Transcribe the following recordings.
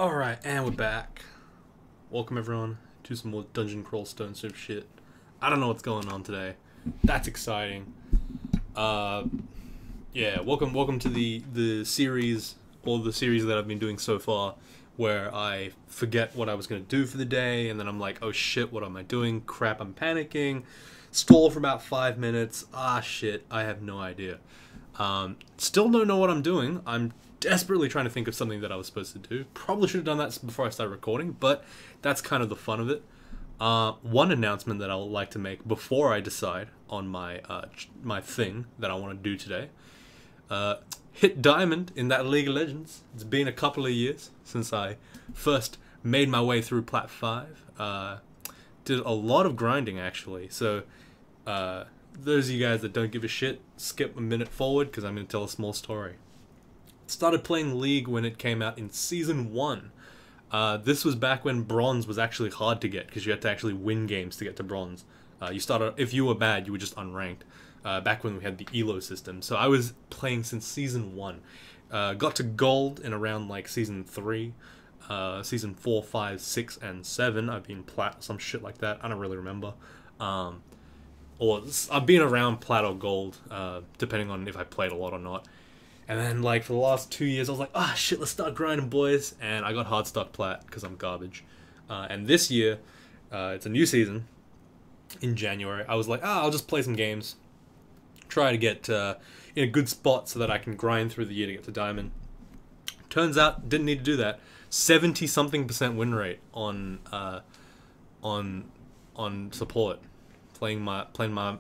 Alright, and we're back. Welcome everyone to some more dungeon crawl stone soup shit. I don't know what's going on today. That's exciting. Yeah, welcome to the series, or the series that I've been doing so far, where I forget what I was gonna do for the day, and then I'm like, oh shit, what am I doing? Crap, I'm panicking. Stall for about 5 minutes. Ah shit, I have no idea. Still don't know what I'm doing. I'm desperately trying to think of something that I was supposed to do. Probably should have done that before I started recording, but that's kind of the fun of it. One announcement that I would like to make before I decide on my my thing that I want to do today. Hit Diamond in that League of Legends. It's been a couple of years since I first made my way through Plat 5. Did a lot of grinding actually, so those of you guys that don't give a shit, skip a minute forward because I'm going to tell a small story. Started playing League when it came out in Season 1. This was back when Bronze was actually hard to get because you had to actually win games to get to Bronze. If you were bad, you were just unranked. Back when we had the ELO system. So I was playing since Season 1. Got to Gold in around like Season 3. Season 4, 5, 6, and 7. I've been Plat or some shit like that. I don't really remember. Or I've been around Plat or Gold, depending on if I played a lot or not. And then, like, for the last 2 years, I was like, ah, shit, let's start grinding, boys. And I got hard stuck Plat, because I'm garbage. And this year, it's a new season, in January. I was like, I'll just play some games. Try to get in a good spot so that I can grind through the year to get to Diamond. Turns out, didn't need to do that. 70-something% win rate on support. Playing my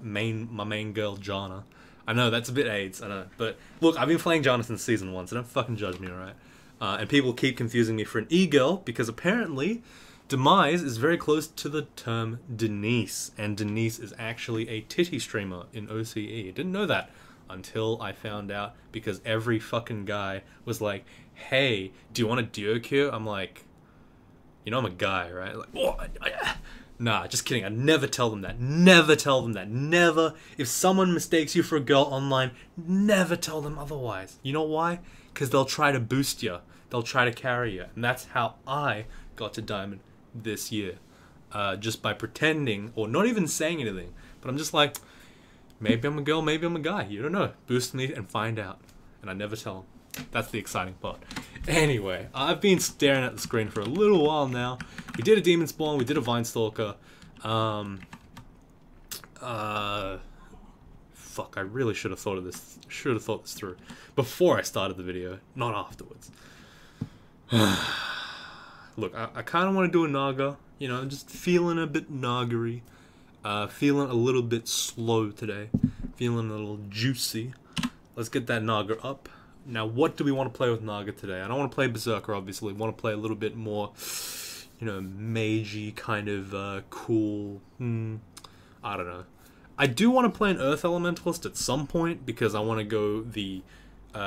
main girl, Jana. I know, that's a bit AIDS, I know. But, look, I've been playing Jana since Season 1, so don't fucking judge me, alright? And people keep confusing me for an e-girl, because apparently, Demise is very close to the term Denise. And Denise is actually a titty streamer in OCE. I didn't know that until I found out, because every fucking guy was like, hey, do you want a duo queue? I'm like, you know I'm a guy, right? Like, oh, nah, just kidding. I never tell them that. Never tell them that. Never. If someone mistakes you for a girl online, never tell them otherwise. You know why? Because they'll try to boost you. They'll try to carry you. And that's how I got to Diamond this year. Just by pretending, or not even saying anything. But I'm just like, maybe I'm a girl, maybe I'm a guy. You don't know. Boost me and find out. And I never tell them. That's the exciting part. Anyway, I've been staring at the screen for a little while now. We did a Demon Spawn, we did a Vine Stalker. Fuck, I really should have thought of this. Should have thought this through before I started the video, not afterwards. Look, I kind of want to do a Naga. You know, just feeling a bit Naggery. Feeling a little bit slow today. Feeling a little juicy. Let's get that Naga up. Now, what do we want to play with Naga today? I don't want to play Berserker, obviously. I want to play a little bit more, you know, magey, kind of cool. I don't know. I do want to play an Earth Elementalist at some point, because I want to go the...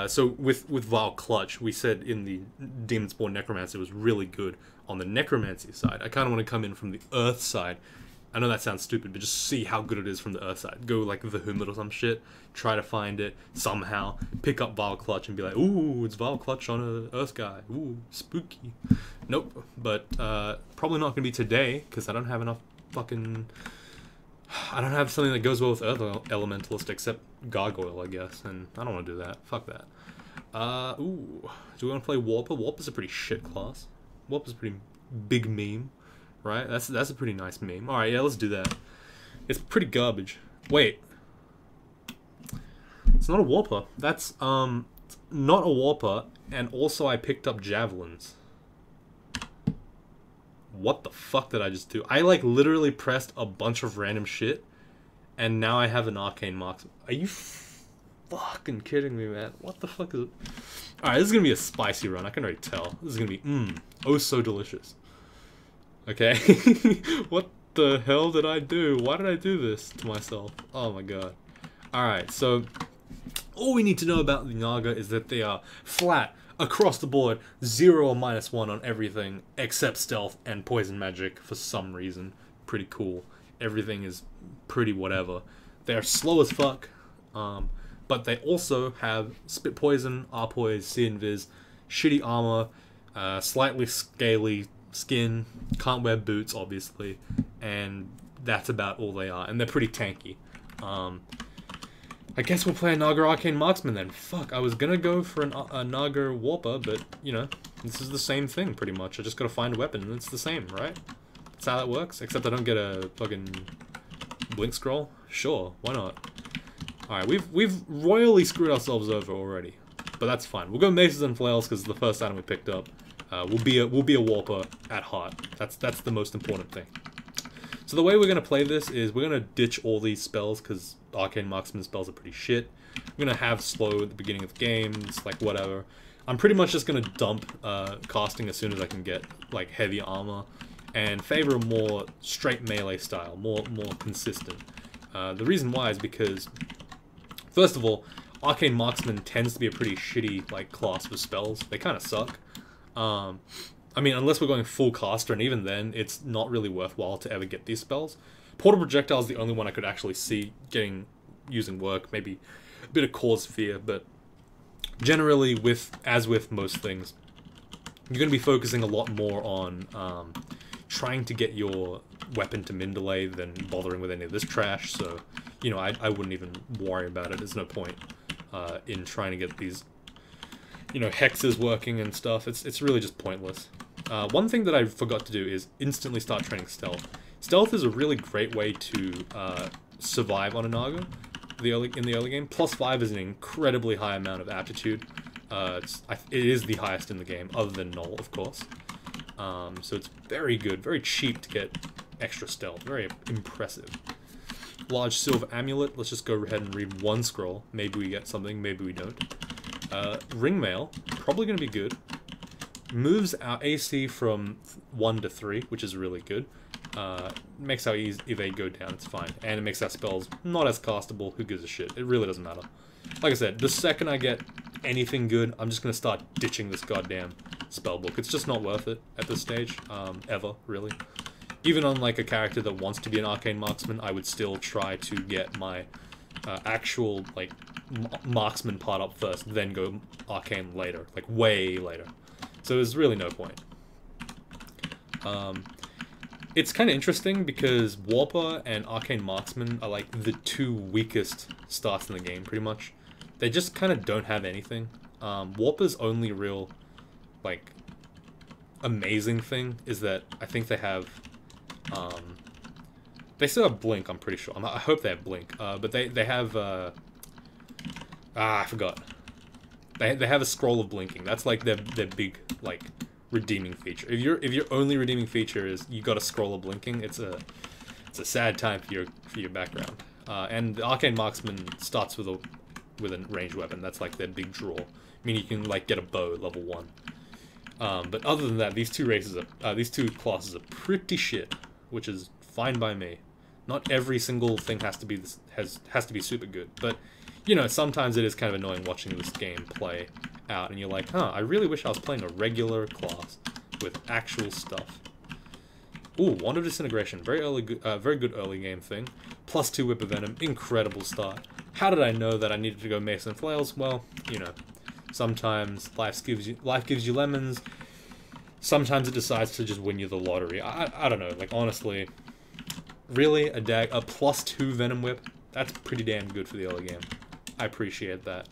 so, with Vile Clutch, we said in the Demon Spawn Necromancy, it was really good on the Necromancy side. I kind of want to come in from the Earth side. I know that sounds stupid, but just see how good it is from the Earth side. Go like the Humid or some shit, try to find it somehow, pick up Vile Clutch and be like, ooh, it's Vile Clutch on an Earth guy. Ooh, spooky. Nope, but probably not going to be today, because I don't have enough fucking... I don't have something that goes well with Earth Elementalist except Gargoyle, I guess, and I don't want to do that. Fuck that. Ooh, do we want to play Warper? Warper's a pretty shit class. Warper's a pretty big meme. Right? That's a pretty nice meme. Alright, yeah, let's do that. It's pretty garbage. Wait. It's not a Warper. That's, not a Warper, and also I picked up Javelins. What the fuck did I just do? I, like, literally pressed a bunch of random shit, and now I have an Arcane Marksman. Are you fucking kidding me, man? What the fuck is it? Alright, this is gonna be a spicy run. I can already tell. This is gonna be, oh so delicious. Okay, what the hell did I do? Why did I do this to myself? Oh my god. Alright, so all we need to know about the Naga is that they are flat, across the board, 0 or -1 on everything except stealth and poison magic for some reason. Pretty cool. Everything is pretty whatever. They're slow as fuck, but they also have spit poison, R-poise, see invis, shitty armor, Slightly scaly skin, can't wear boots, obviously, and that's about all they are, and they're pretty tanky. I guess we'll play a Naga Arcane Marksman then. Fuck, I was gonna go for a Naga Warper, but, you know, this is the same thing, pretty much. I just gotta find a weapon, and it's the same, right? That's how that works, except I don't get a fucking blink scroll. Sure, why not? Alright, we've royally screwed ourselves over already, but that's fine. We'll go Maces and Flails, because the first item we picked up. We'll be a Warper at heart. That's the most important thing. So the way we're going to play this is we're going to ditch all these spells because Arcane Marksman spells are pretty shit. We're going to have slow at the beginning of the game, it's like whatever. I'm pretty much just going to dump casting as soon as I can get like heavy armor and favor a more straight melee style, more consistent. The reason why is because, first of all, Arcane Marksman tends to be a pretty shitty like class for spells. They kind of suck. I mean, unless we're going full caster, and even then, it's not really worthwhile to ever get these spells. Portal Projectile is the only one I could actually see using work, maybe a bit of Cause Fear, but generally, as with most things, you're going to be focusing a lot more on trying to get your weapon to min delay than bothering with any of this trash, so, you know, I wouldn't even worry about it. There's no point in trying to get these, you know, hexes working and stuff. It's really just pointless. One thing that I forgot to do is instantly start training Stealth. Stealth is a really great way to survive on a Naga in the early game. +5 is an incredibly high amount of aptitude. It is the highest in the game, other than Null, of course. So it's very good, very cheap to get extra Stealth, very impressive. Large Silver Amulet, let's just go ahead and read one scroll. Maybe we get something, maybe we don't. Ringmail, probably going to be good. Moves our AC from 1 to 3, which is really good. Makes our evade go down, it's fine. And it makes our spells not as castable, who gives a shit. It really doesn't matter. Like I said, the second I get anything good, I'm just going to start ditching this goddamn spellbook. It's just not worth it at this stage, ever, really. Even on like a character that wants to be an Arcane Marksman, I would still try to get my actual like marksman part up first, then go Arcane later, like way later. So there's really no point. It's kind of interesting because Warper and Arcane Marksman are like the two weakest starts in the game, pretty much. They just kind of don't have anything. Warper's only real, like, amazing thing is that I think they have, they still have Blink, I'm pretty sure. I hope they have Blink, but they have, I forgot. They have a scroll of blinking. That's like their big like redeeming feature. If your only redeeming feature is you got a scroll of blinking, it's a sad time for your background. And the Arcane Marksman starts with a ranged weapon. That's like their big draw. I mean, you can like get a bow at level 1. But other than that, these two classes are pretty shit, which is fine by me. Not every single thing has to be super good, but you know, sometimes it is kind of annoying watching this game play out, and you're like, huh, I really wish I was playing a regular class with actual stuff. Ooh, Wand of Disintegration, very good early game thing. +2 Whip of Venom, incredible start. How did I know that I needed to go Mace and Flails? Well, you know, sometimes life gives you lemons. Sometimes it decides to just win you the lottery. I don't know, like honestly, really a +2 Venom Whip, that's pretty damn good for the early game. I appreciate that.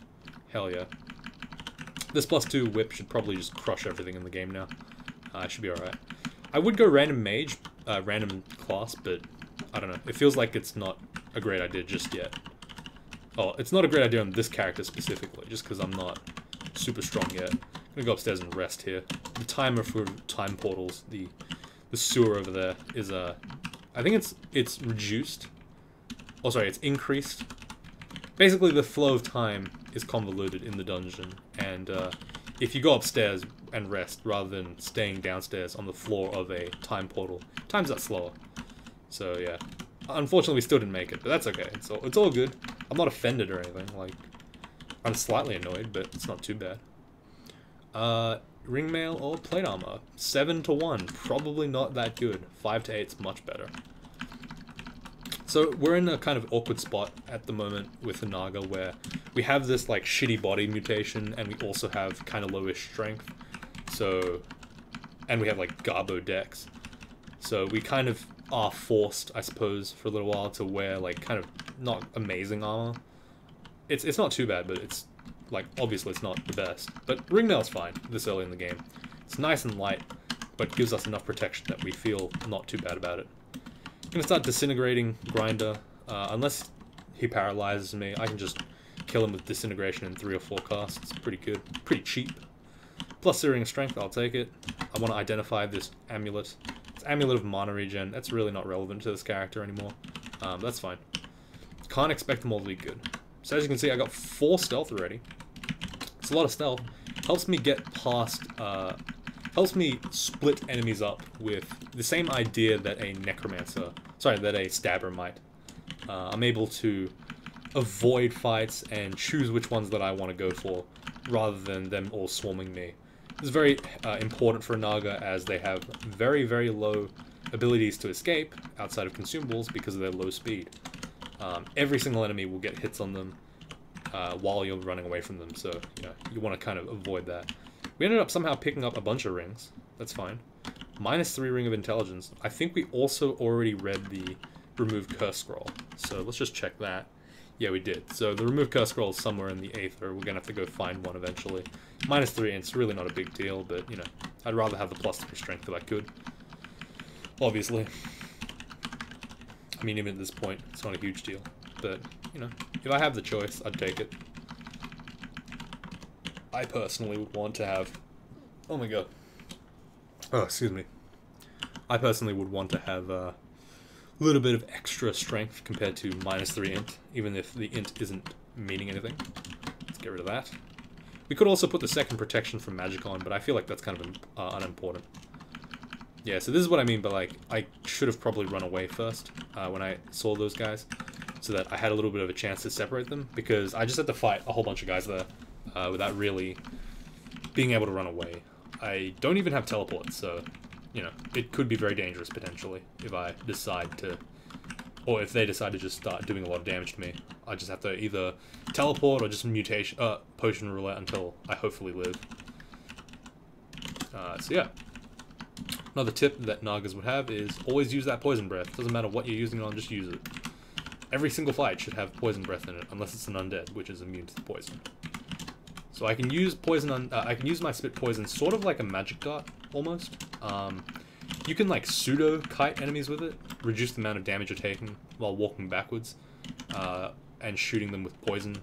Hell yeah. This +2 whip should probably just crush everything in the game now. I should be alright. I would go random mage, random class, but I don't know. It feels like it's not a great idea just yet. Oh, it's not a great idea on this character specifically, just because I'm not super strong yet. I'm gonna go upstairs and rest here. The timer for time portals, the sewer over there is I think it's reduced. Oh, sorry, it's increased. Basically, the flow of time is convoluted in the dungeon, and if you go upstairs and rest rather than staying downstairs on the floor of a time portal, time's that slower. So yeah, unfortunately, we still didn't make it, but that's okay. It's all good. I'm not offended or anything. Like, I'm slightly annoyed, but it's not too bad. Ringmail or plate armor, 7 to 1, probably not that good. 5 to 8's much better. So we're in a kind of awkward spot at the moment with the Naga where we have this like shitty body mutation and we also have kind of lowish strength. So, and we have like Garbo decks. So we kind of are forced, I suppose, for a little while to wear like kind of not amazing armor. It's not too bad, but it's like obviously it's not the best. But Ringmail's fine this early in the game. It's nice and light, but gives us enough protection that we feel not too bad about it. I'm gonna start disintegrating Grinder. Unless he paralyzes me, I can just kill him with disintegration in 3 or 4 casts. It's pretty good, pretty cheap. Plus Searing Strength, I'll take it. I want to identify this amulet. It's Amulet of Mana Regen. That's really not relevant to this character anymore. That's fine. Can't expect them all to be good. So as you can see, I got 4 stealth already. It's a lot of stealth. Helps me get past, helps me split enemies up with the same idea that a necromancer, sorry, that a stabber might. I'm able to avoid fights and choose which ones that I want to go for, rather than them all swarming me. This is very important for Naga, as they have very, very low abilities to escape outside of consumables because of their low speed. Every single enemy will get hits on them while you're running away from them, so you know you want to kind of avoid that. We ended up somehow picking up a bunch of rings. That's fine. -3 Ring of Intelligence. I think we also already read the Remove Curse Scroll, so let's just check that. Yeah, we did. So the Remove Curse Scroll is somewhere in the Aether. We're going to have to go find one eventually. -3, and it's really not a big deal, but, you know, I'd rather have the +3 strength if I could. Obviously. I mean, even at this point, it's not a huge deal. But, you know, if I have the choice, I'd take it. I personally would want to have... Oh my god. Oh, excuse me. I personally would want to have a little bit of extra strength compared to -3 int, even if the int isn't meaning anything. Let's get rid of that. We could also put the second protection from magic on, but I feel like that's kind of unimportant. Yeah, so this is what I mean by, like, I should have probably run away first when I saw those guys, so that I had a little bit of a chance to separate them, because I just had to fight a whole bunch of guys there without really being able to run away. I don't even have teleports, so, you know, it could be very dangerous potentially if I decide to, or if they decide to just start doing a lot of damage to me. I just have to either teleport or just mutation, potion roulette until I hopefully live. So yeah. Another tip that Nagas would have is always use that poison breath. Doesn't matter what you're using it on, just use it. Every single fight should have poison breath in it, unless it's an undead, which is immune to the poison. So I can use poison on, I can use my spit poison sort of like a magic dart, almost. You can like pseudo kite enemies with it, reduce the amount of damage you're taking while walking backwards, and shooting them with poison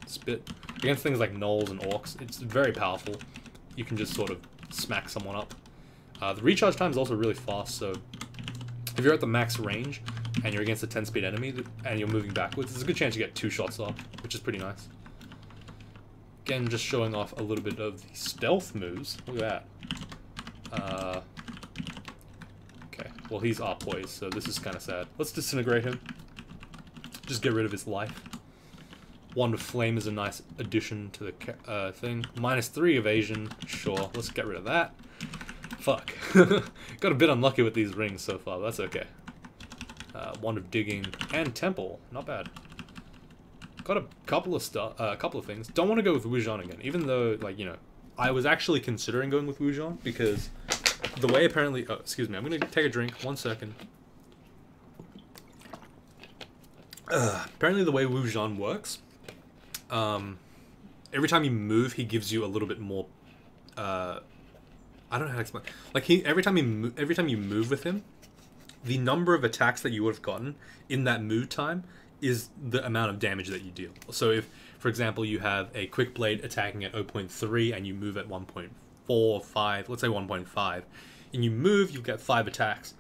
spit. Against things like gnolls and orcs, it's very powerful. You can just sort of smack someone up. The recharge time is also really fast, so if you're at the max range and you're against a 10-speed enemy and you're moving backwards, there's a good chance you get 2 shots off, which is pretty nice. Again, just showing off a little bit of the stealth moves. Look at that. Okay, well he's poised, so this is kind of sad. Let's disintegrate him. Just get rid of his life. Wand of Flame is a nice addition to the thing. -3 evasion, sure, let's get rid of that. Fuck. Got a bit unlucky with these rings so far, but that's okay. Wand of Digging and Temple, not bad. Got a couple of things. Don't want to go with Wujan again, even though, like, you know, I was actually considering going with Wujan because the way apparently... Oh, excuse me, I'm going to take a drink. 1 second. Apparently the way Wujan works, every time you move, he gives you a little bit more... I don't know how to explain. Like, every time you move with him, the number of attacks that you would have gotten in that move time is the amount of damage that you deal. So if, for example, you have a Quick Blade attacking at 0.3 and you move at 1.4, 5, let's say 1.5, and you move, you get 5 attacks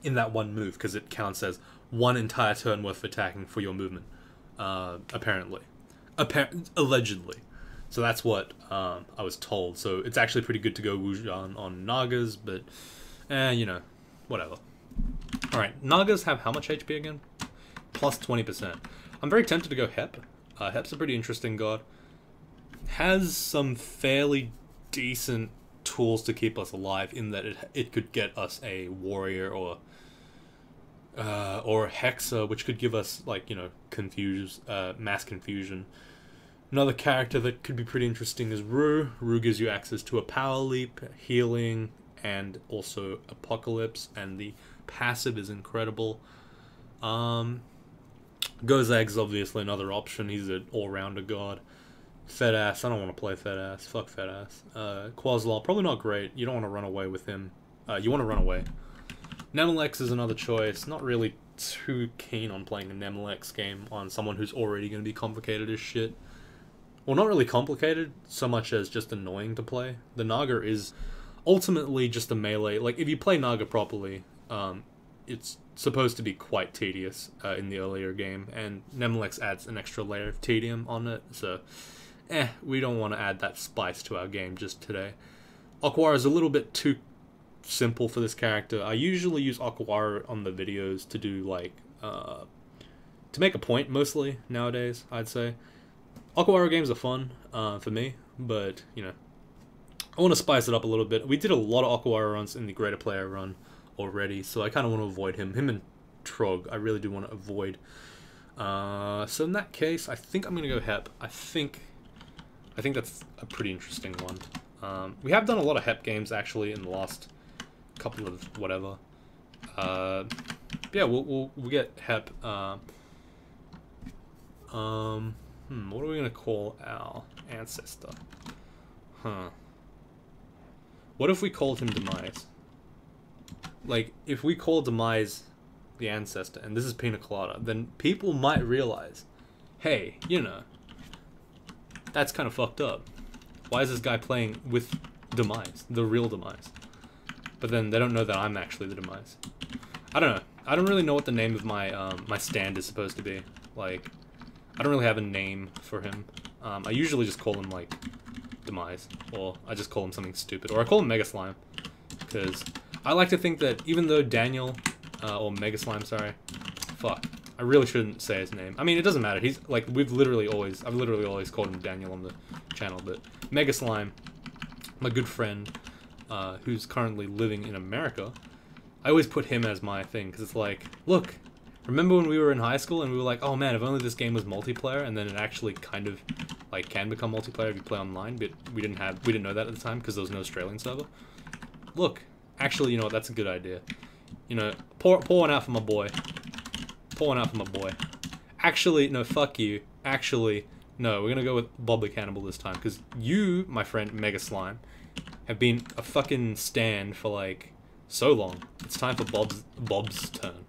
in that one move, because it counts as 1 entire turn worth of attacking for your movement, apparently. Allegedly. So that's what I was told. So it's actually pretty good to go Wujan on Nagas, but, you know, whatever. Alright, Nagas have how much HP again? Plus 20%. I'm very tempted to go Hep. Hep's a pretty interesting god. Has some fairly decent tools to keep us alive, in that it could get us a warrior or a Hexa, which could give us, like, you know, mass confusion. Another character that could be pretty interesting is Rue. Rue gives you access to a power leap, healing, and also apocalypse, and the passive is incredible. Gozag's obviously another option. He's an all-rounder god. Fed ass. I don't want to play fed ass. Fuck fed ass. Quaslaw, probably not great. You don't want to run away with him. You want to run away. Nemelex is another choice. Not really too keen on playing a Nemelex game on someone who's already going to be complicated as shit. Well, not really complicated, so much as just annoying to play. The Naga is ultimately just a melee. Like, if you play Naga properly, it's supposed to be quite tedious in the earlier game, and Nemelex adds an extra layer of tedium on it, so we don't want to add that spice to our game just today. Aquara is a little bit too simple for this character. I usually use Aquara on the videos to do, like, to make a point, mostly, nowadays, I'd say. Aquara games are fun for me, but, you know, I want to spice it up a little bit. We did a lot of Aquara runs in the Greater Player run already, so I kind of want to avoid him. Him and Trog, I really do want to avoid. So in that case, I think I'm going to go Hep. I think that's a pretty interesting one. We have done a lot of Hep games, actually, in the last couple of whatever. Yeah, we'll get Hep. What are we gonna call our ancestor? What if we called him Demise? Like, if we call Demise the ancestor, and this is Pina Colada, then people might realize, hey, you know, that's kind of fucked up. Why is this guy playing with Demise, the real Demise? But then they don't know that I'm actually the Demise. I don't know. I don't really know what the name of my my stand is supposed to be. Like, I don't really have a name for him. I usually just call him, like, Demise, or I just call him something stupid, or I call him Mega Slime, because I like to think that even though Daniel, or Mega Slime, sorry, fuck, I really shouldn't say his name. I mean, it doesn't matter. He's, like, I've literally always called him Daniel on the channel, but Mega Slime, my good friend, who's currently living in America, I always put him as my thing, because it's like, look, remember when we were in high school and we were like, oh man, if only this game was multiplayer, and then it actually kind of, like, can become multiplayer if you play online, but we didn't know that at the time because there was no Australian server. Look, actually, you know what, that's a good idea. You know, pour one out for my boy. Pour one out for my boy. Actually, no, fuck you. Actually, no, we're gonna go with Bob the Cannibal this time, because you, my friend Mega Slime, have been a fucking stand for, like, so long. It's time for Bob's turn.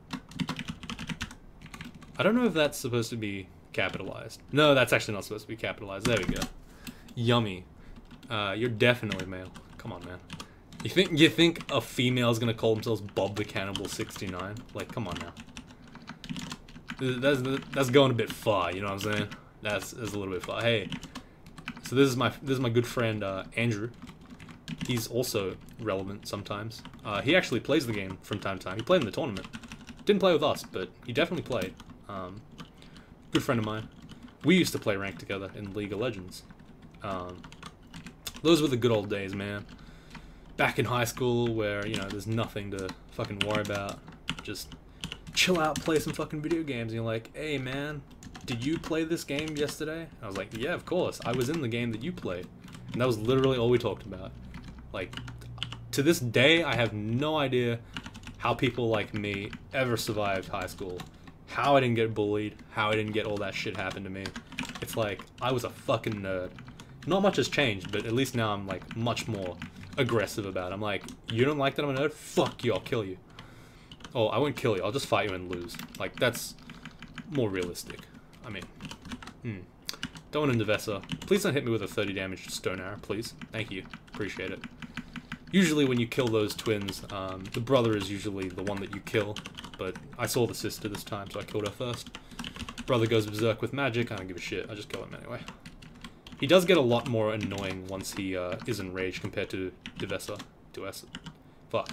I don't know if that's supposed to be capitalized. No, that's actually not supposed to be capitalized. There we go. Yummy. You're definitely male. Come on, man. You think a female is gonna call themselves Bob the Cannibal 69? Like, come on now. That's going a bit far. You know what I'm saying? That's a little bit far. Hey, so this is my good friend Andrew. He's also relevant sometimes. He actually plays the game from time to time. He played in the tournament. Didn't play with us, but he definitely played. Good friend of mine. We used to play ranked together in League of Legends. Those were the good old days, man. Back in high school where, you know, there's nothing to fucking worry about. Just chill out, play some fucking video games. And you're like, hey man, did you play this game yesterday? I was like, yeah, of course. I was in the game that you played. And that was literally all we talked about. Like, to this day, I have no idea how people like me ever survived high school. How I didn't get bullied. How I didn't get all that shit happen to me. It's like, I was a fucking nerd. Not much has changed, but at least now I'm, like, much more aggressive about it. I'm like, you don't like that I'm a nerd? Fuck you, I'll kill you. Oh, I won't kill you, I'll just fight you and lose. Like, that's more realistic. I mean, Don't want to Devessa. Please don't hit me with a 30 damage stone arrow, please. Thank you. Appreciate it. Usually when you kill those twins, the brother is usually the one that you kill, but I saw the sister this time, so I killed her first. Brother goes berserk with magic, I don't give a shit, I just kill him anyway. He does get a lot more annoying once he is enraged compared to Devessa. Fuck.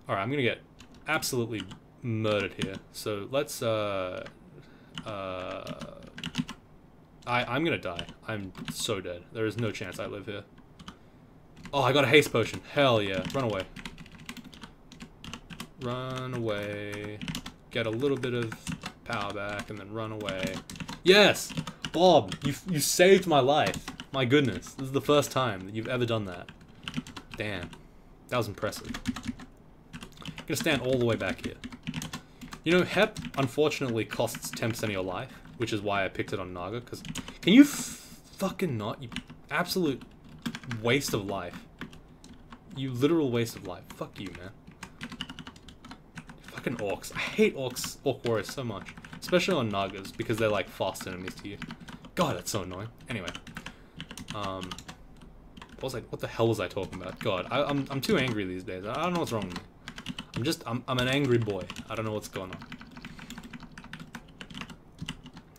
Alright, I'm gonna get absolutely murdered here, so let's, I'm gonna die. I'm so dead. There is no chance I live here. Oh, I got a haste potion. Hell yeah. Run away. Run away. Get a little bit of power back and then run away. Yes! Bob, you saved my life. My goodness, this is the first time that you've ever done that. Damn, that was impressive. I'm gonna stand all the way back here. You know, HEP unfortunately costs 10% of your life, which is why I picked it on Naga. Because can you fucking not? You absolute waste of life. You literal waste of life. Fuck you, man. Fucking orcs. I hate orc warriors so much, especially on Nagas because they're like fast enemies to you. God, that's so annoying. Anyway, what the hell was I talking about? God, I'm too angry these days. I don't know what's wrong with me. I'm an angry boy. I don't know what's going on.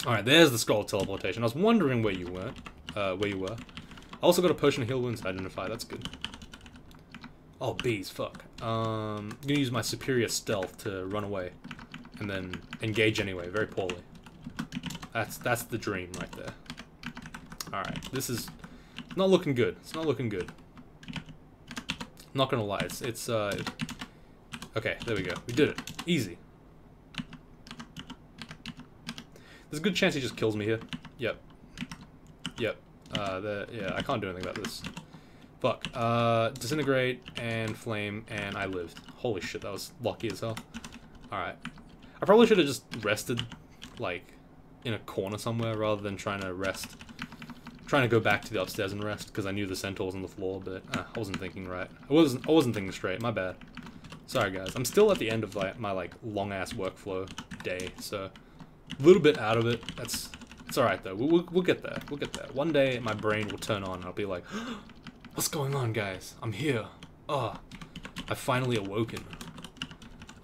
Alright, there's the scroll of teleportation. I was wondering where you were. I also got a potion of heal wounds to identify. That's good. Oh, bees, fuck. I'm gonna use my superior stealth to run away. And then engage anyway, very poorly. That's the dream right there. Alright, this is not looking good. It's not looking good. Not gonna lie, it's okay, there we go. We did it. Easy. There's a good chance he just kills me here. Yep. Yep. Yeah, I can't do anything about this. Fuck. Disintegrate and flame, and I lived. Holy shit, that was lucky as hell. Alright. I probably should have just rested, like, in a corner somewhere rather than trying to rest. Trying to go back to the upstairs and rest because I knew the centaur was on the floor, but I wasn't thinking right. I wasn't thinking straight. My bad. Sorry, guys. I'm still at the end of my like long ass workflow day, so a little bit out of it. It's all right though. We'll get there. We'll get there. One day my brain will turn on and I'll be like, "What's going on, guys? I'm here. I've finally awoken.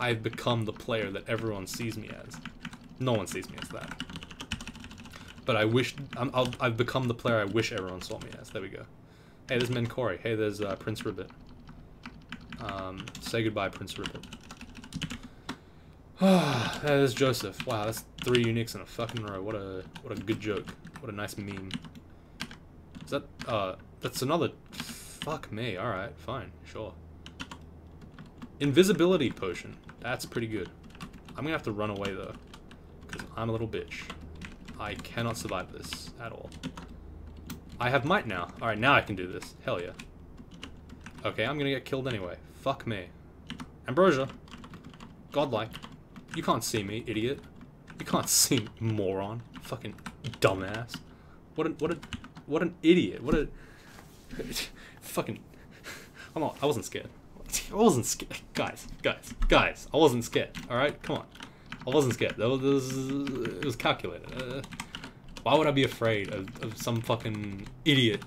I've become the player that everyone sees me as. No one sees me as that. But I've become the player I wish everyone saw me as. There we go. Hey, there's Menkori. Hey, there's Prince Ribbit. Say goodbye, Prince Ribbit. There's Joseph. Wow, that's 3 uniques in a fucking row. What a good joke. What a nice meme. Is that that's another. Fuck me. All right, fine, sure. Invisibility potion. That's pretty good. I'm gonna have to run away though, because I'm a little bitch. I cannot survive this at all. I have might now. Alright, now I can do this. Hell yeah. Okay, I'm gonna get killed anyway. Fuck me. Ambrosia. Godlike. You can't see me, idiot. You can't see me, moron. Fucking dumbass. What an idiot. What a... fucking... I wasn't scared. I wasn't scared. Guys. I wasn't scared. Alright, come on. I wasn't scared. It was calculated. Why would I be afraid of some fucking idiot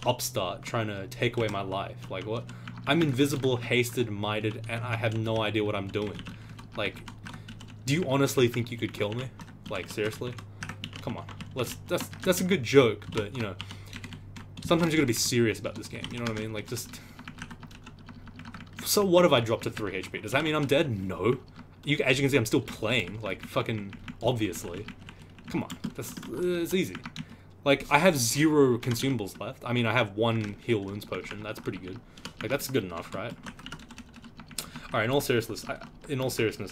upstart trying to take away my life? Like, what? I'm invisible, hasted, mighted, and I have no idea what I'm doing. Like, do you honestly think you could kill me? Like, seriously? Come on. That's a good joke, but, you know, sometimes you gotta be serious about this game. You know what I mean? Like, just... So what if I drop to 3 HP? Does that mean I'm dead? No. As you can see, I'm still playing, like, fucking obviously. Come on, it's easy. Like, I have 0 consumables left. I mean, I have 1 heal wounds potion. That's pretty good. Like, that's good enough, right? Alright, in all seriousness,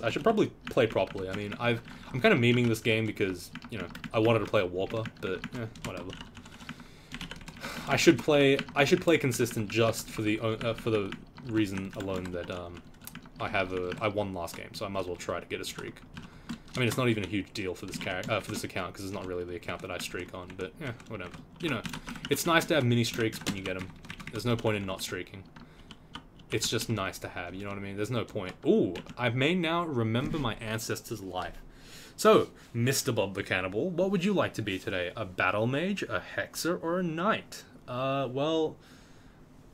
I should probably play properly. I mean, I'm kind of memeing this game because, you know, I wanted to play a Warper, but, whatever. I should play consistent just for the reason alone that, I won last game, so I might as well try to get a streak. I mean, it's not even a huge deal for this account, because it's not really the account that I streak on, but, yeah, whatever. You know, it's nice to have mini streaks when you get them. There's no point in not streaking. It's just nice to have, you know what I mean? There's no point. Ooh, I may now remember my ancestors' life. So, Mr. Bob the Cannibal, what would you like to be today? A battle mage, a hexer, or a knight? Well,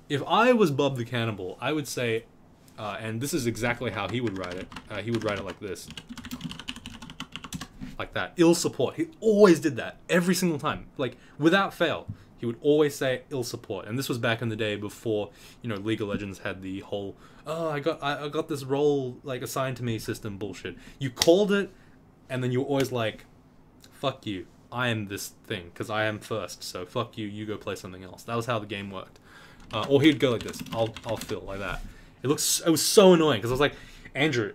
if I was Bob the Cannibal, I would say... and this is exactly how he would write it. He would write it like this. Like that. Ill support. He always did that. Every single time. Like, without fail. He would always say ill support. And this was back in the day before, you know, League of Legends had the whole, oh, I got this role, like, assigned to me system bullshit. You called it, and then you were always like, fuck you. I am this thing, because I am first. So fuck you, you go play something else. That was how the game worked. Or he'd go like this. I'll fill like that. It was so annoying because I was like, Andrew,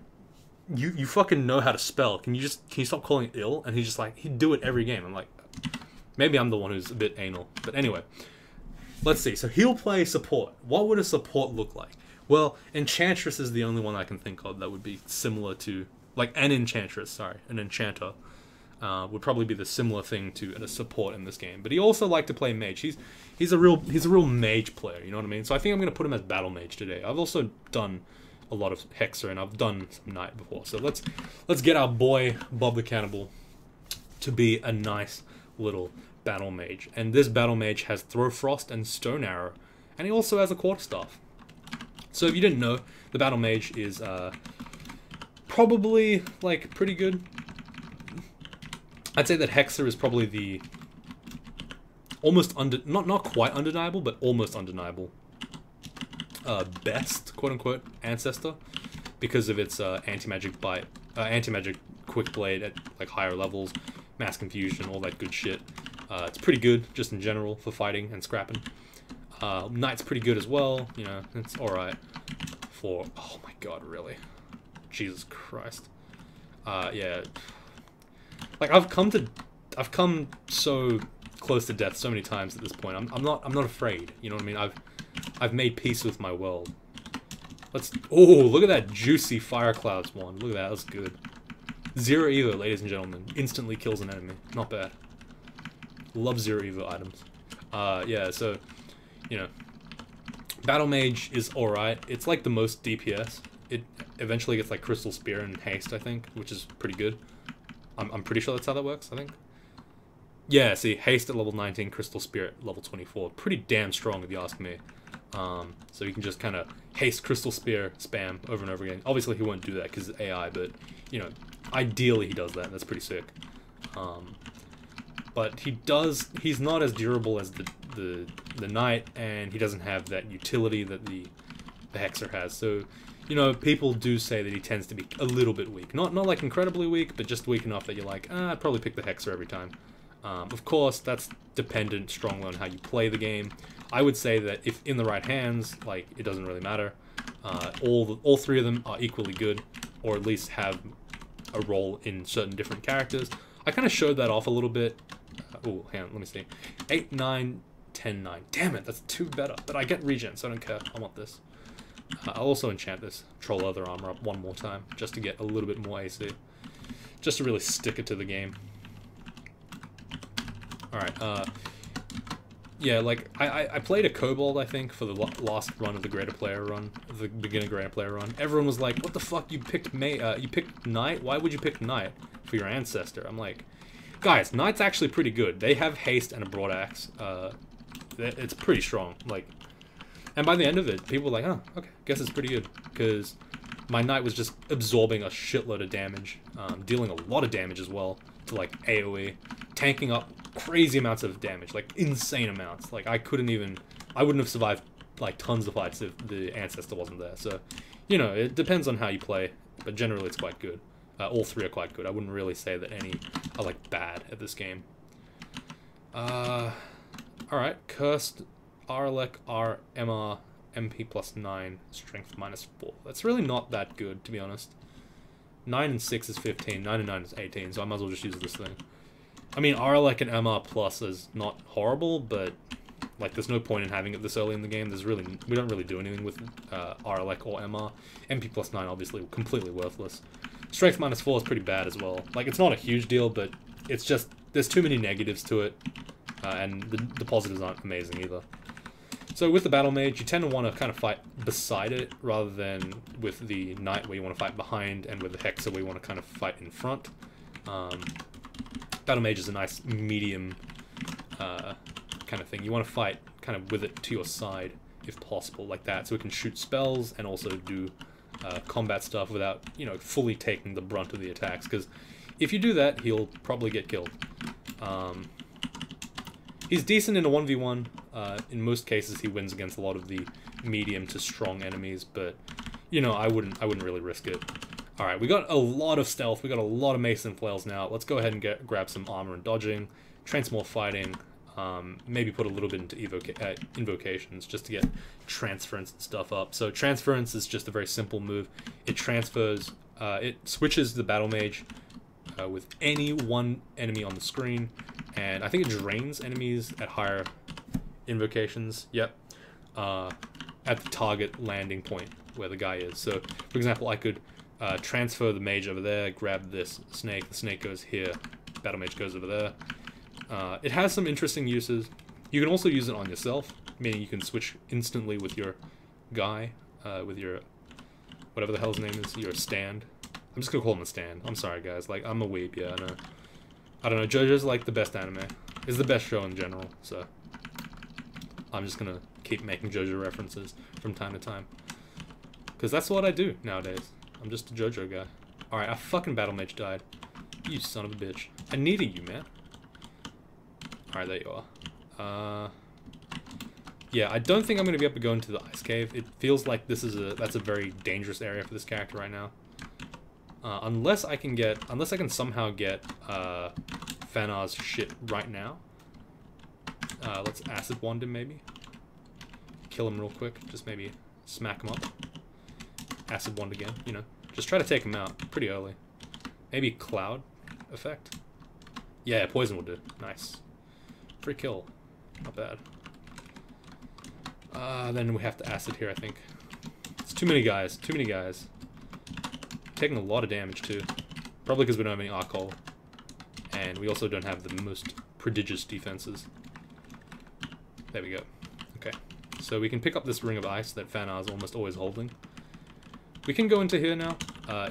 you fucking know how to spell. Can you stop calling it ill? And he's just like, he'd do it every game. I'm like, Maybe I'm the one who's a bit anal. But anyway, let's see. So he'll play support. What would a support look like? Well, Enchantress is the only one I can think of that would be similar to... Like, an Enchantress, sorry. An Enchanter. Would probably be the similar thing to a support in this game. But he also liked to play mage. He's a real mage player, you know what I mean? So I think I'm going to put him as battle mage today. I've also done a lot of Hexer, and I've done some Knight before. So let's get our boy, Bob the Cannibal, to be a nice little battle mage. And this battle mage has Throw Frost and Stone Arrow. And he also has a Quarterstaff. So if you didn't know, the battle mage is probably, like, pretty good. I'd say that Hexer is probably the almost not quite undeniable, but almost undeniable best, quote-unquote, ancestor, because of its anti-magic bite, anti-magic quick blade at like higher levels, mass confusion, all that good shit. It's pretty good just in general for fighting and scrapping. Knight's pretty good as well, you know, it's alright for... Oh my god, really? Jesus Christ. Yeah. Like, I've come so close to death so many times at this point. I'm not afraid. You know what I mean? I've made peace with my world. Oh, look at that juicy Fire Clouds one. Look at that. That's good. 0 Evo, ladies and gentlemen. Instantly kills an enemy. Not bad. Love 0 Evo items. Yeah. So, you know, Battle Mage is alright. It's like the most DPS. It eventually gets like Crystal Spear and Haste, I think, which is pretty good. I'm pretty sure that's how that works, I think. Yeah, see, Haste at level 19, Crystal Spirit level 24. Pretty damn strong, if you ask me. So you can just kind of Haste, Crystal Spear, spam over and over again. Obviously, he won't do that because it's AI, but, you know, ideally he does that, and that's pretty sick. But he's not as durable as the Knight, and he doesn't have that utility that the Hexer has. So, you know, people do say that he tends to be a little bit weak. Not like incredibly weak, but just weak enough that you're like, I'd probably pick the Hexer every time. Of course, that's dependent strongly on how you play the game. I would say that if in the right hands, like, it doesn't really matter. All three of them are equally good, or at least have a role in certain different characters. I kind of showed that off a little bit. Oh, hang on, let me see. 8, 9, 10, 9. Damn it, that's 2 better. But I get regen, so I don't care. I want this. I'll also enchant this Troll Leather Armor up one more time, just to get a little bit more AC. Just to really stick it to the game. Alright, yeah, like, I played a Kobold, I think, for the last run of the Greater Player run, the beginner Greater Player run. Everyone was like, what the fuck, you picked Knight? Why would you pick Knight for your Ancestor? I'm like, guys, Knight's actually pretty good. They have Haste and a Broadaxe. It's pretty strong, like... And by the end of it, people were like, oh, okay, guess it's pretty good. Because my Knight was just absorbing a shitload of damage, dealing a lot of damage as well to, like, AoE, tanking up crazy amounts of damage, like, insane amounts. Like, I wouldn't have survived, like, tons of fights if the Ancestor wasn't there. So, you know, it depends on how you play, but generally it's quite good. All three are quite good. I wouldn't really say that any are, like, bad at this game. Alright, Cursed... Arlek, R, MR, MP plus 9, Strength minus 4. That's really not that good, to be honest. 9 and 6 is 15, 9 and 9 is 18, so I might as well just use this thing. I mean, Arlek and MR plus is not horrible, but, like, there's no point in having it this early in the game. We don't really do anything with Arlek or MR. MP plus 9, obviously, completely worthless. Strength minus 4 is pretty bad as well. Like, it's not a huge deal, but it's just, there's too many negatives to it, and the positives aren't amazing either. So with the Battle Mage, you tend to want to kind of fight beside it, rather than with the Knight where you want to fight behind, and with the Hexer where you want to kind of fight in front. Battle Mage is a nice medium kind of thing. You want to fight kind of with it to your side, if possible, like that, so it can shoot spells and also do combat stuff without, you know, fully taking the brunt of the attacks, because if you do that, he'll probably get killed. He's decent in a 1v1. In most cases, he wins against a lot of the medium to strong enemies, but, you know, I wouldn't really risk it. Alright, we got a lot of stealth, we got a lot of mace and flails now. Let's go ahead and grab some armor and dodging, train some more fighting, maybe put a little bit into invocations just to get transference and stuff up. So transference is just a very simple move. It transfers, it switches the Battle Mage with any one enemy on the screen And I think it drains enemies at higher invocations. Yep. At the target landing point where the guy is. So, for example, I could transfer the mage over there, grab this snake. The snake goes here. Battle mage goes over there. It has some interesting uses. You can also use it on yourself, meaning you can switch instantly with your guy, with your whatever the hell his name is, your stand. I'm just gonna call him a stand. I'm sorry, guys. Like, I'm a weeb, yeah, I know. I don't know. JoJo's like the best anime. It's the best show in general, so I'm just gonna keep making JoJo references from time to time, because that's what I do nowadays. I'm just a JoJo guy. All right, our fucking battle mage died. You son of a bitch. I needed you, man. All right, there you are. Yeah, I don't think I'm gonna be able to go into the ice cave. It feels like that's a very dangerous area for this character right now. Unless I can somehow get Fanar's shit right now. Let's acid wand him maybe. Kill him real quick. Just maybe smack him up. Acid wand again. You know, just try to take him out pretty early. Maybe cloud effect. Yeah, poison will do. Nice. Free kill. Not bad. Then we have to acid here, I think. It's too many guys. Too many guys. Taking a lot of damage too. Probably because we don't have any alcohol. And we also don't have the most prodigious defenses. There we go. Okay. So we can pick up this ring of ice that Fanar is almost always holding. We can go into here now.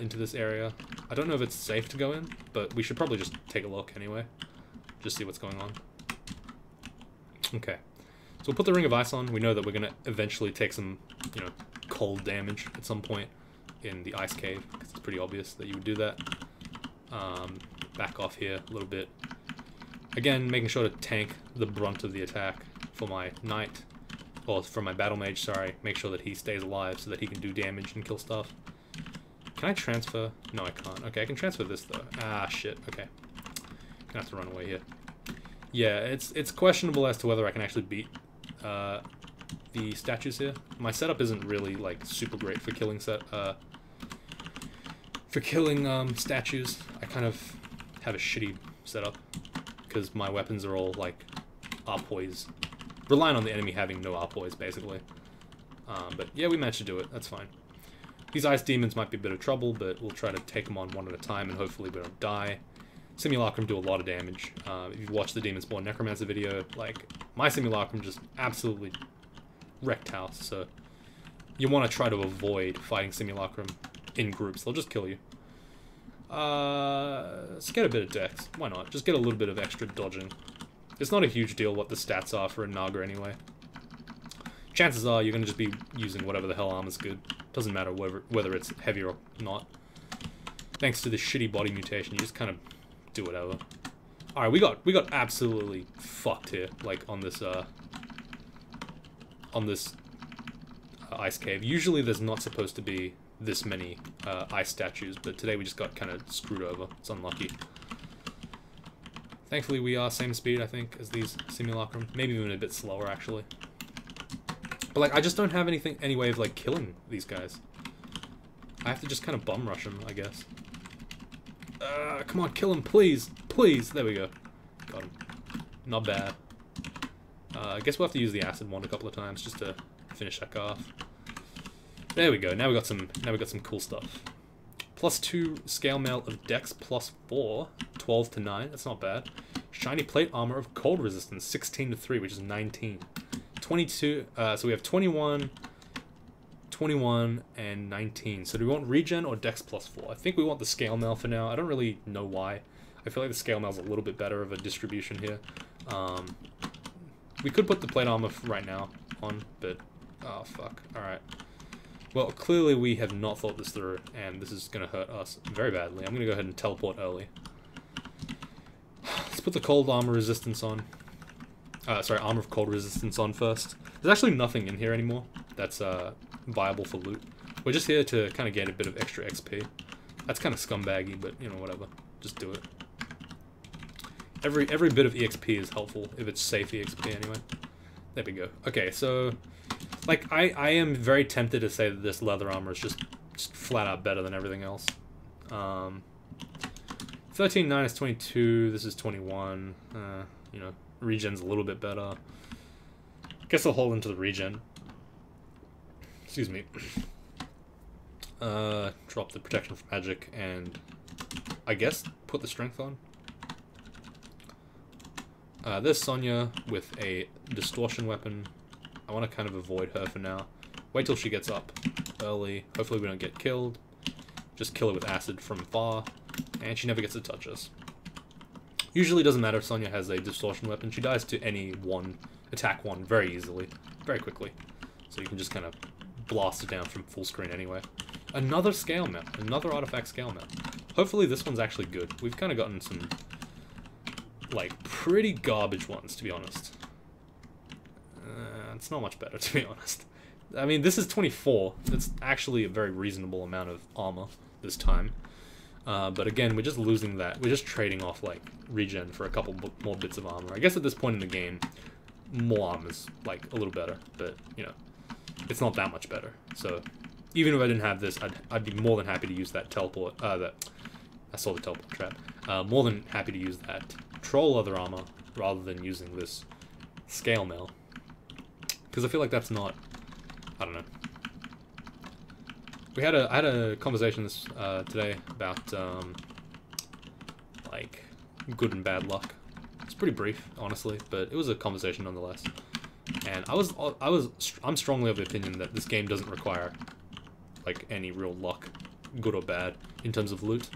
Into this area. I don't know if it's safe to go in, but we should probably just take a look anyway. Just see what's going on. Okay. So we'll put the ring of ice on. We know that we're going to eventually take some, you know, cold damage at some point in the ice cave, because it's pretty obvious that you would do that. Back off here a little bit. Again, making sure to tank the brunt of the attack for my knight, or for my battle mage, sorry. Make sure that he stays alive so that he can do damage and kill stuff. Can I transfer? No, I can't. Okay, I can transfer this though. Ah, shit. Okay. Gonna have to run away here. Yeah, it's questionable as to whether I can actually beat the statues here. My setup isn't really like super great for killing statues. I kind of have a shitty setup because my weapons are all like arpoise, relying on the enemy having no arpoise basically. But yeah, we managed to do it. That's fine. These ice demons might be a bit of trouble, but we'll try to take them on one at a time and hopefully we don't die. Simulacrum do a lot of damage. If you've watched the Demon Spawn Necromancer video, like, my Simulacrum just absolutely wrecked house, so you want to try to avoid fighting Simulacrum in groups. They'll just kill you. Let's get a bit of dex. Why not? Just get a little bit of extra dodging. It's not a huge deal what the stats are for a Naga anyway. Chances are you're going to just be using whatever the hell armor's good. Doesn't matter whether it's heavy or not. Thanks to the shitty body mutation, you just kind of do whatever. Alright, we got absolutely fucked here, like on this ice cave. Usually there's not supposed to be this many ice statues, but today we just got kind of screwed over. It's unlucky. Thankfully we are same speed, I think, as these Simulacrum. Maybe even a bit slower, actually. But like, I just don't have any way of like killing these guys. I have to just kind of bum rush them, I guess. Come on, kill him, please. Please. There we go. Got him. Not bad. I guess we'll have to use the acid wand a couple of times just to finish that guy off. There we go. Now we got some cool stuff. +2 scale mail of dex, +4, 12 to 9. That's not bad. Shiny plate armor of cold resistance, 16 to 3, which is 19. 22. So we have 21. 21 and 19. So do we want regen or dex +4? I think we want the scale mail for now. I don't really know why. I feel like the scale mail's a little bit better of a distribution here. We could put the plate armor right now on, but oh fuck. Alright. Well, clearly we have not thought this through, and this is going to hurt us very badly. I'm going to go ahead and teleport early. Let's put the cold armor resistance on. Sorry, armor of cold resistance on first. There's actually nothing in here anymore that's viable for loot. We're just here to kind of get a bit of extra XP. That's kind of scumbaggy, but you know, whatever. Just do it. Every bit of EXP is helpful if it's safe EXP anyway. There we go. Okay, so like I am very tempted to say that this leather armor is just flat out better than everything else. 13/9 is 22. This is 21. You know, regen's a little bit better. Guess I'll hold into the regen. Excuse me. Drop the protection from magic and I guess put the strength on. There's Sonya with a distortion weapon. I want to kind of avoid her for now. Wait till she gets up early. Hopefully we don't get killed. Just kill her with acid from far. And she never gets to touch us. Usually doesn't matter if Sonya has a distortion weapon. She dies to any one, attack one very easily, very quickly. So you can just kind of blast it down from full screen anyway. Another scale map. Another artifact scale map. Hopefully this one's actually good. We've kind of gotten some, like, pretty garbage ones, to be honest. It's not much better, to be honest. I mean, this is 24. That's actually a very reasonable amount of armor this time. But again, we're just losing that. We're just trading off, like, regen for a couple more bits of armor. I guess at this point in the game, more armor's, like, a little better. But, you know, it's not that much better. So, even if I didn't have this, I'd be more than happy to use that teleport. I saw the teleport trap. More than happy to use that troll leather armor rather than using this scale mail. Because I feel like that's not... I don't know. I had a conversation this today about like good and bad luck. It's pretty brief, honestly, but it was a conversation nonetheless. And I'm strongly of the opinion that this game doesn't require like any real luck, good or bad, in terms of loot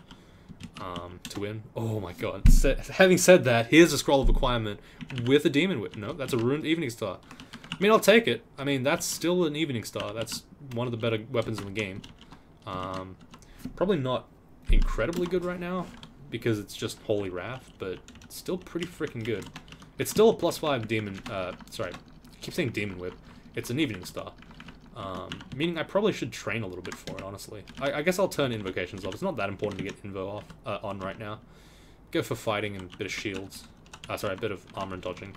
to win. Oh my god! Having said that, here's a scroll of acquirement with a demon whip. No, that's a ruined evening star. I mean, I'll take it. I mean, that's still an evening star. That's one of the better weapons in the game. Probably not incredibly good right now, because it's just Holy Wrath, but it's still pretty freaking good. It's still a +5 demon, sorry, I keep saying demon whip. It's an evening star. Meaning I probably should train a little bit for it, honestly. I guess I'll turn invocations off. It's not that important to get invo off, on right now. Go for fighting and a bit of shields. Sorry, a bit of armor and dodging.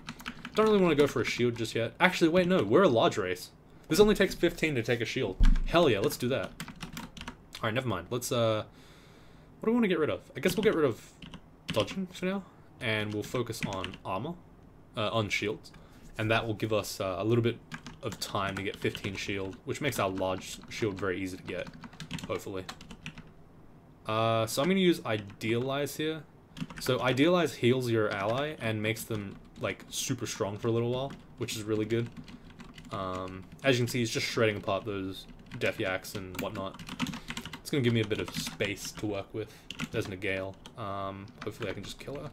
Don't really want to go for a shield just yet. Actually, wait, no, we're a large race. This only takes 15 to take a shield. Hell yeah, let's do that. Alright, never mind. Let's, what do we want to get rid of? I guess we'll get rid of dodging for now, and we'll focus on armor, on shields. And that will give us a little bit of time to get 15 shield, which makes our large shield very easy to get, hopefully. So I'm going to use Idealize here. So Idealize heals your ally and makes them like super strong for a little while, which is really good. As you can see, he's just shredding apart those death yaks and whatnot. It's gonna give me a bit of space to work with. There's Nagale. Hopefully I can just kill her.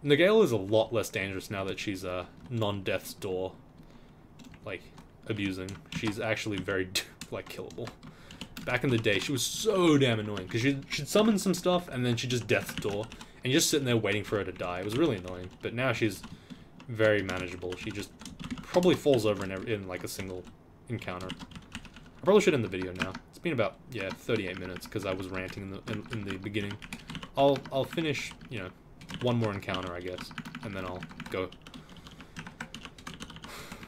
Nagale is a lot less dangerous now that she's non-death's door, like, abusing. She's actually very like killable. Back in the day, she was so damn annoying because she'd summon some stuff and then she'd just death's door. And you're just sitting there waiting for her to die. It was really annoying. But now she's very manageable. She just probably falls over in like a single encounter. I probably should end the video now. It's been about, yeah, 38 minutes because I was ranting in the beginning. I'll finish, you know, one more encounter, I guess. And then I'll go.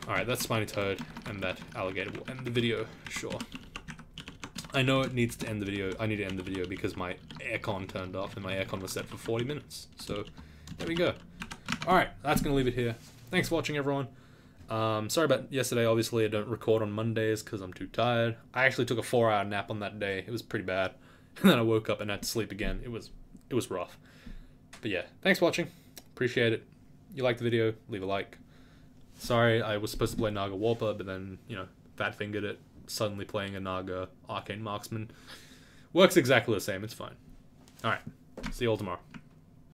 Alright, that's Spiny Toad. And that alligator will end the video. Sure. I know it needs to end the video. I need to end the video because my aircon turned off and my aircon was set for 40 minutes. So, there we go. Alright, that's going to leave it here. Thanks for watching, everyone. Sorry about yesterday. Obviously, I don't record on Mondays because I'm too tired. I actually took a 4-hour nap on that day. It was pretty bad. And then I woke up and had to sleep again. It was rough. But yeah, thanks for watching. Appreciate it. You liked the video, leave a like. Sorry, I was supposed to play Naga Warper, but then, you know, fat-fingered it. Suddenly playing a Naga Arcane Marksman. Works exactly the same, it's fine. Alright, see you all tomorrow.